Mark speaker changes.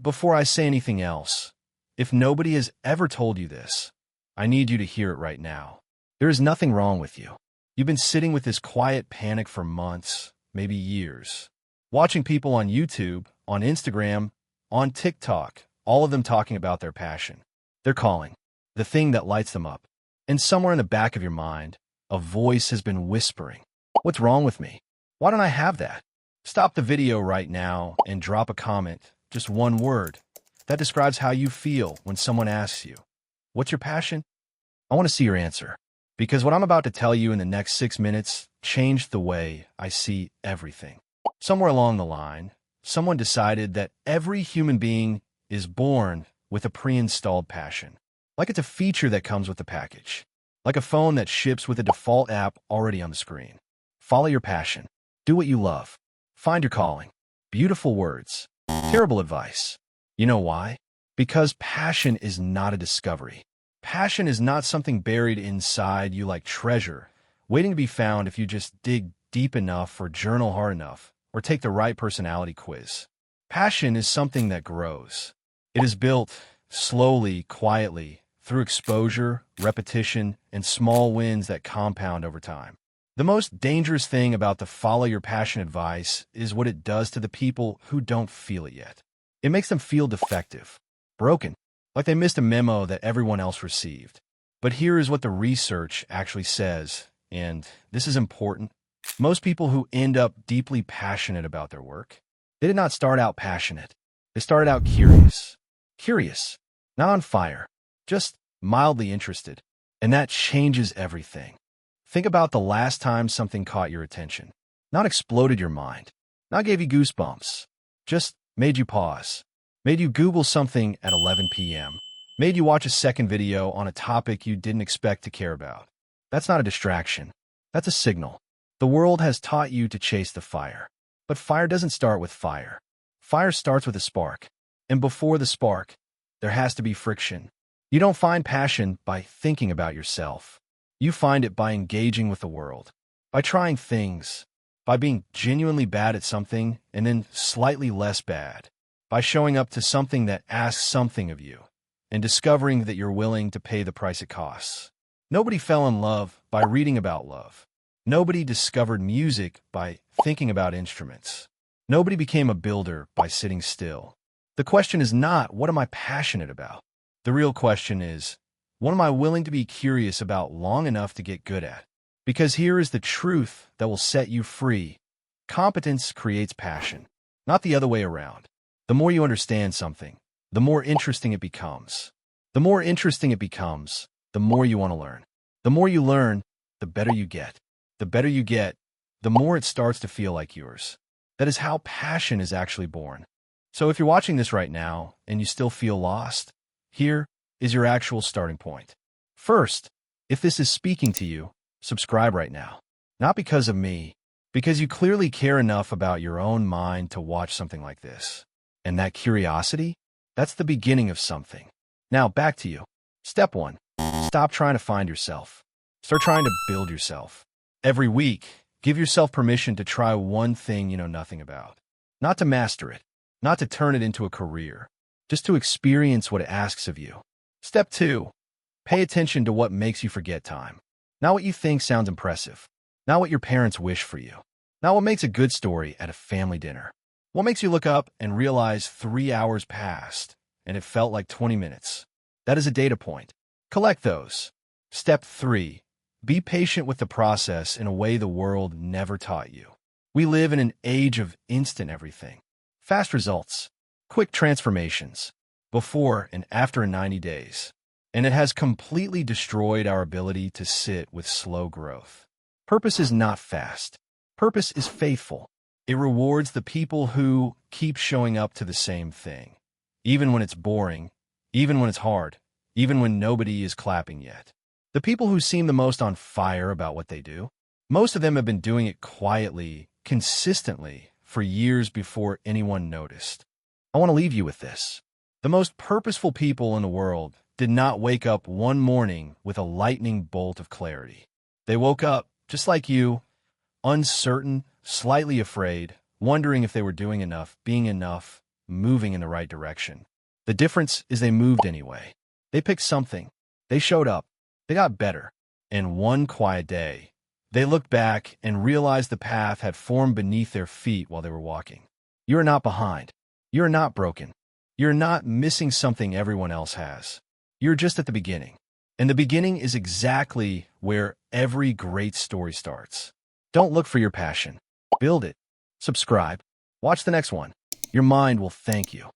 Speaker 1: before I say anything else, if nobody has ever told you this, I need you to hear it right now. There is nothing wrong with you. You've been sitting with this quiet panic for months, maybe years, watching people on YouTube, on Instagram, on TikTok, all of them talking about their passion. They're calling, the thing that lights them up. And somewhere in the back of your mind, a voice has been whispering, "What's wrong with me? Why don't I have that?" Stop the video right now and drop a comment, just one word, that describes how you feel when someone asks you, "What's your passion?" I want to see your answer, because what I'm about to tell you in the next 6 minutes changed the way I see everything. Somewhere along the line, someone decided that every human being is born with a pre-installed passion, like it's a feature that comes with the package, like a phone that ships with a default app already on the screen. Follow your passion. Do what you love. Find your calling. Beautiful words. Terrible advice. You know why? Because passion is not a discovery. Passion is not something buried inside you like treasure, waiting to be found if you just dig deep enough or journal hard enough or take the right personality quiz. Passion is something that grows. It is built slowly, quietly, through exposure, repetition, and small wins that compound over time. The most dangerous thing about the follow your passion advice is what it does to the people who don't feel it yet. It makes them feel defective, broken, like they missed a memo that everyone else received. But here is what the research actually says, and this is important. Most people who end up deeply passionate about their work, they did not start out passionate. They started out curious. Curious, not on fire, just mildly interested. And that changes everything. Think about the last time something caught your attention. Not exploded your mind, not gave you goosebumps, just made you pause, made you Google something at 11 p.m., made you watch a second video on a topic you didn't expect to care about. That's not a distraction. That's a signal. The world has taught you to chase the fire. But fire doesn't start with fire. Fire starts with a spark. And before the spark, there has to be friction. You don't find passion by thinking about yourself. You find it by engaging with the world, by trying things, by being genuinely bad at something and then slightly less bad, by showing up to something that asks something of you, and discovering that you're willing to pay the price it costs. Nobody fell in love by reading about love. Nobody discovered music by thinking about instruments. Nobody became a builder by sitting still. The question is not, what am I passionate about? The real question is, what am I willing to be curious about long enough to get good at? Because here is the truth that will set you free. Competence creates passion, not the other way around. The more you understand something, the more interesting it becomes. The more interesting it becomes, the more you want to learn. The more you learn, the better you get. The better you get, the more it starts to feel like yours. That is how passion is actually born. So if you're watching this right now and you still feel lost, here is your actual starting point. First, if this is speaking to you, subscribe right now. Not because of me, because you clearly care enough about your own mind to watch something like this. And that curiosity, that's the beginning of something. Now back to you. Step 1. Stop trying to find yourself. Start trying to build yourself. Every week, give yourself permission to try one thing you know nothing about. Not to master it, not to turn it into a career, just to experience what it asks of you. Step 2. Pay attention to what makes you forget time. Not what you think sounds impressive. Not what your parents wish for you. Not what makes a good story at a family dinner. What makes you look up and realize 3 hours passed and it felt like 20 minutes. That is a data point. Collect those. Step 3. Be patient with the process in a way the world never taught you. We live in an age of instant everything. Fast results. Quick transformations. Before and after 90 days. And it has completely destroyed our ability to sit with slow growth. Purpose is not fast. Purpose is faithful. It rewards the people who keep showing up to the same thing, even when it's boring, even when it's hard, even when nobody is clapping yet. The people who seem the most on fire about what they do, most of them have been doing it quietly, consistently, for years before anyone noticed. I want to leave you with this. The most purposeful people in the world did not wake up one morning with a lightning bolt of clarity. They woke up, just like you, uncertain, slightly afraid, wondering if they were doing enough, being enough, moving in the right direction. The difference is they moved anyway. They picked something. They showed up. They got better. And one quiet day, they looked back and realized the path had formed beneath their feet while they were walking. You are not behind. You are not broken. You're not missing something everyone else has. You're just at the beginning. And the beginning is exactly where every great story starts. Don't look for your passion. Build it. Subscribe. Watch the next one. Your mind will thank you.